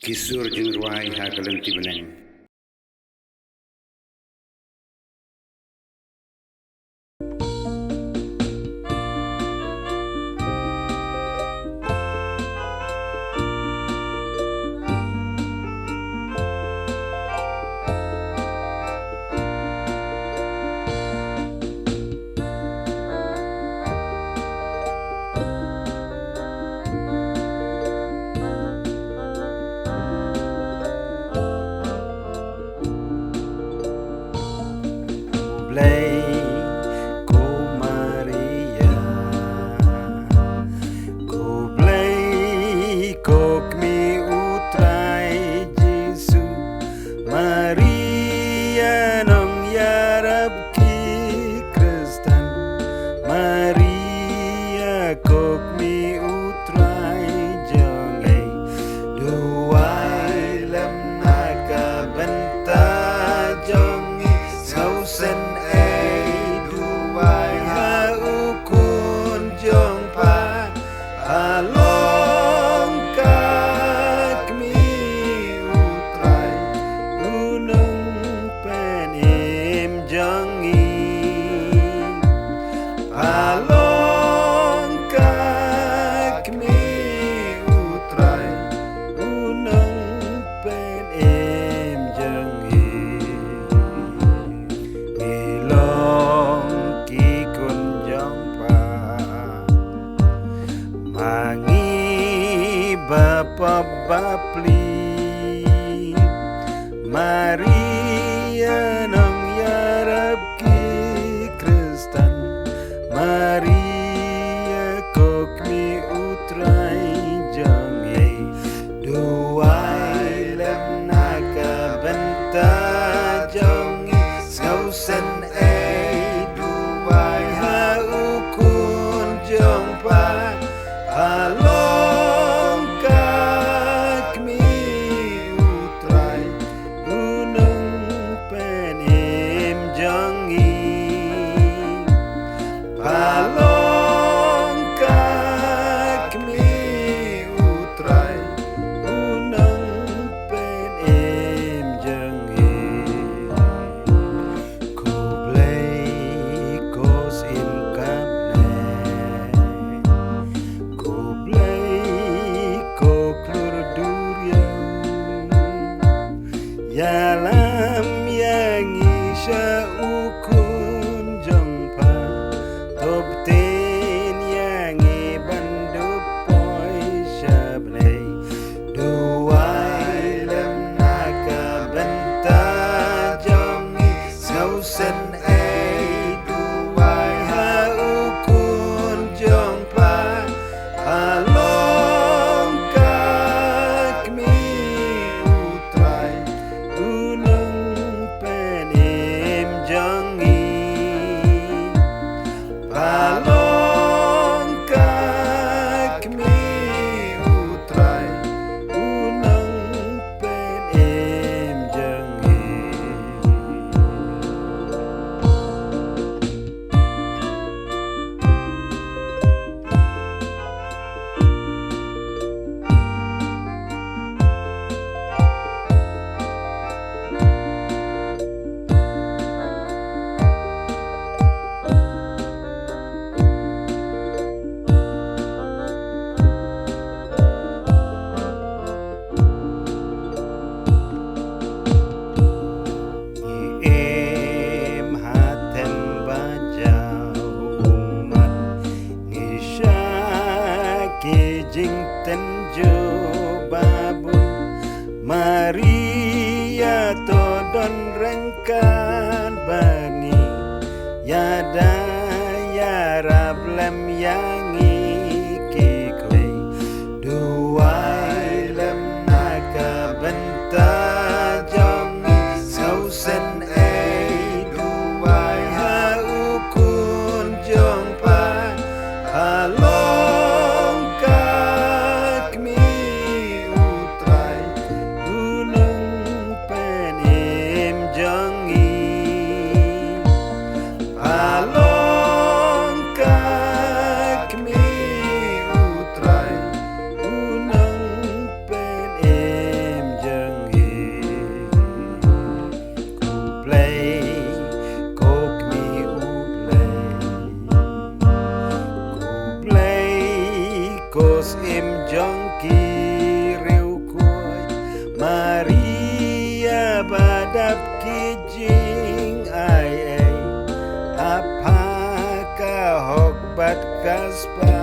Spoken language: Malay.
Kisur jing ruai ha kalanti beneng. Play ko Maria, ko play ko kmi utrai Jesu Maria nong yarab ki Kristen Maria ko kmi utrai jongai duai lem naga benta jongi sausen Bapa bapli Maria nong yarab ki Kristen Maria kokmi utrai jongi duai lem naga benta jongi sausen duai ha ukun jongpa halo Yalam yang isya ukun jongpa Tobten yang bandu poi syablay duai lem naga benta jongi sausen duai ha ukun jongpa halong kakmi utrai Jing tenjo babun Maria todon rengkan bani Yada yarab lem yangi kikoi duai lem naga benta jongi sausen duai ha ukun jongpa halo along kak jing ai ai apakah hokbat kaspa